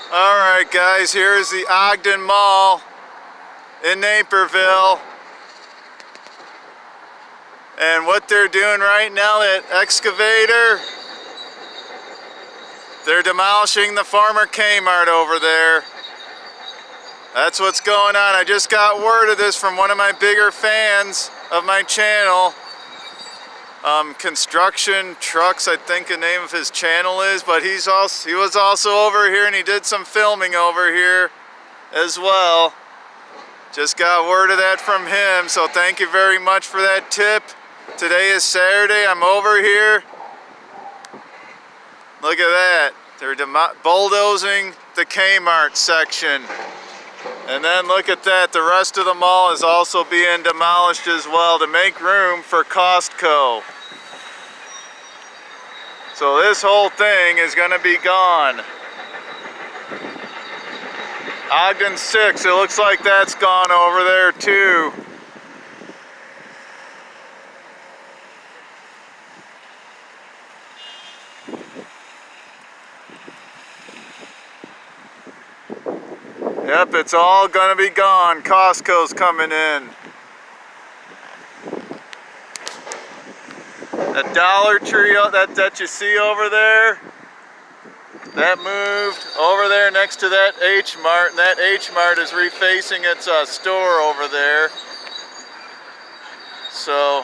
Alright guys, here's the Ogden Mall in Naperville. And what they're doing right now, that excavator, they're demolishing the former Kmart over there. That's what's going on. I just got word of this from one of my bigger fans of my channel. Construction Trucks, I think the name of his channel is, but he was also over here and he did some filming over here as well. Just got word of that from him, so thank you very much for that tip. Today is Saturday, I'm over here. Look at that, they're bulldozing the Kmart section. And then look at that, the rest of the mall is also being demolished as well to make room for Costco. So this whole thing is going to be gone. Ogden 6, it looks like that's gone over there too. Yep, it's all going to be gone. Costco's coming in. The Dollar Tree that you see over there, that moved over there next to that H Mart, and that H Mart is refacing its store over there. So,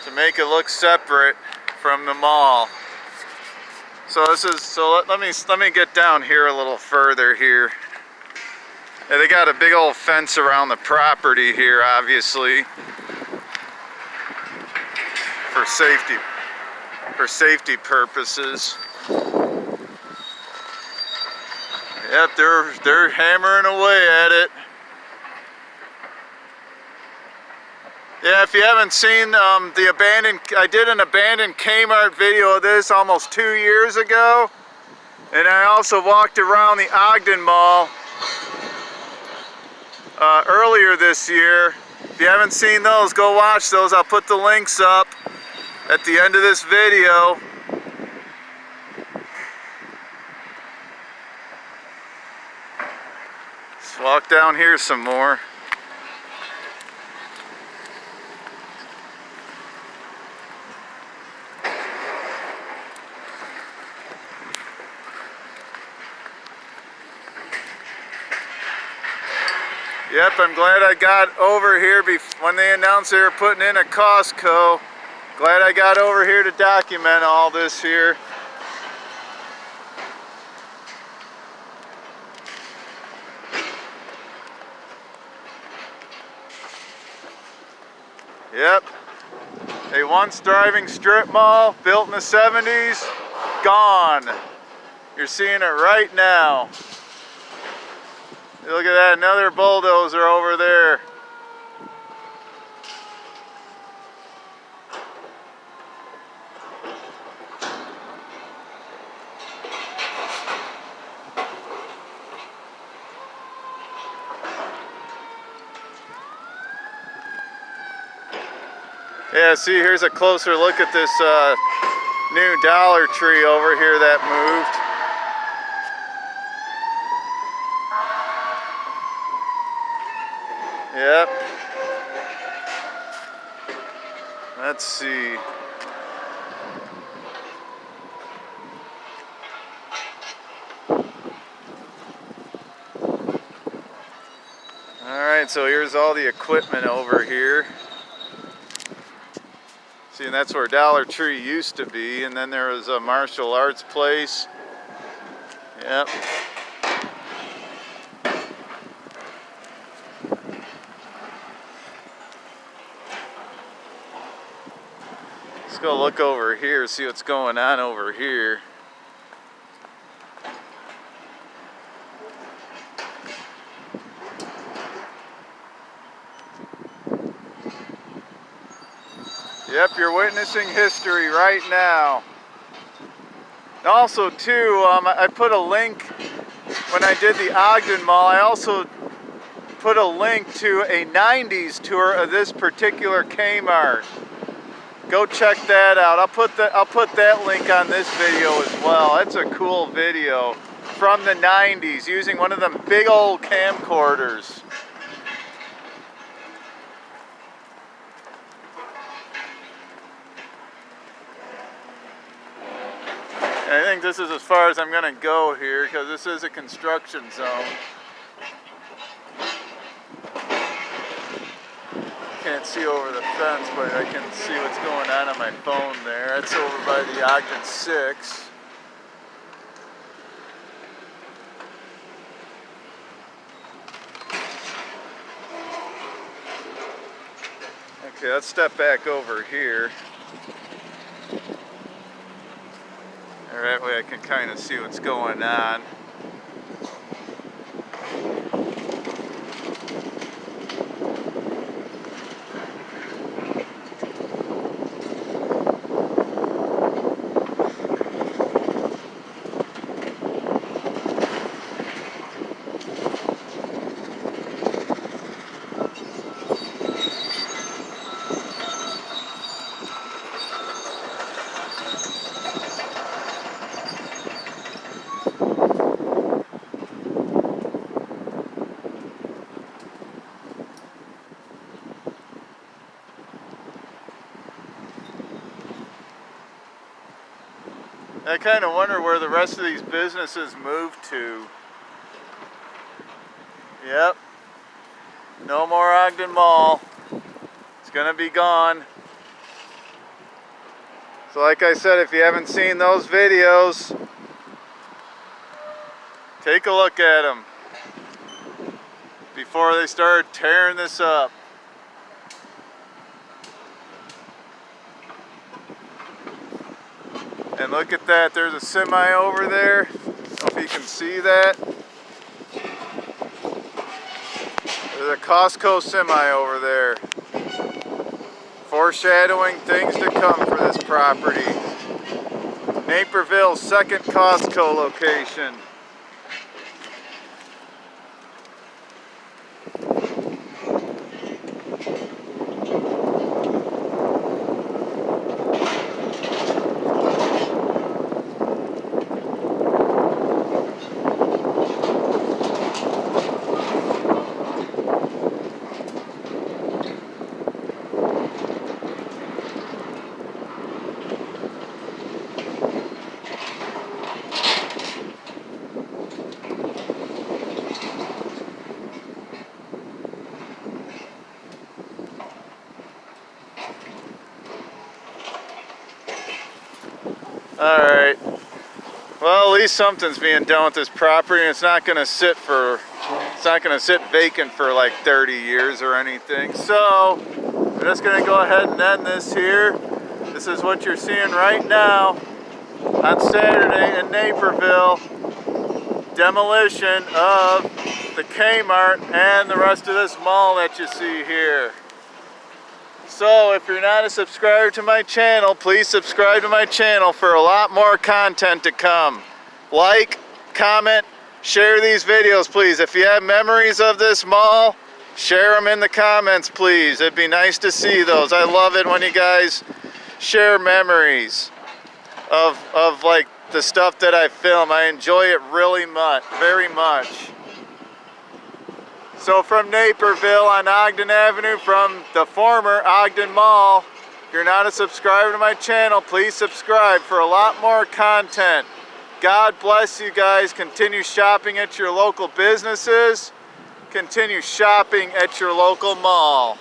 to make it look separate from the mall. So let me get down here a little further here. Yeah, they got a big old fence around the property here, obviously. For safety purposes. Yep, they're hammering away at it. Yeah, if you haven't seen I did an abandoned Kmart video of this almost 2 years ago. And I also walked around the Ogden Mall earlier this year. If you haven't seen those, go watch those. I'll put the links up at the end of this video. Let's walk down here some more. Yep, I'm glad I got over here when they announced they were putting in a Costco. Glad I got over here to document all this here. Yep, a once thriving strip mall built in the 70s, gone. You're seeing it right now. Look at that, another bulldozer over there. Yeah, see, here's a closer look at this new Dollar Tree over here that moved. Yep. Let's see. Alright, so here's all the equipment over here. See, and that's where Dollar Tree used to be, and then there was a martial arts place. Yep. Let's go look over here, see what's going on over here. Yep, you're witnessing history right now. Also, too, I put a link when I did the Ogden Mall. I also put a link to a 90s tour of this particular Kmart. Go check that out. I'll put that link on this video as well. It's a cool video from the 90s using one of them big old camcorders. And I think this is as far as I'm going to go here because this is a construction zone. Can't see over the fence, but I can see what's going on my phone there. That's over by the Ogden 6. Okay, let's step back over here. All right, that way I can kind of see what's going on. I kind of wonder where the rest of these businesses moved to. Yep. No more Ogden Mall. It's gonna be gone. So like I said, if you haven't seen those videos, take a look at them before they start tearing this up. And look at that, there's a semi over there. I don't know if you can see that. There's a Costco semi over there. Foreshadowing things to come for this property. Naperville's second Costco location. Alright, well at least something's being done with this property and it's not going to sit vacant for like 30 years or anything. So, we're just going to go ahead and end this here. This is what you're seeing right now on Saturday in Naperville. Demolition of the Kmart and the rest of this mall that you see here. So if you're not a subscriber to my channel, please subscribe to my channel for a lot more content to come. Like, comment, share these videos please. If you have memories of this mall, share them in the comments please. It'd be nice to see those. I love it when you guys share memories of like the stuff that I film. I enjoy it really much, very much. So from Naperville on Ogden Avenue, from the former Ogden Mall, if you're not a subscriber to my channel, please subscribe for a lot more content. God bless you guys. Continue shopping at your local businesses. Continue shopping at your local mall.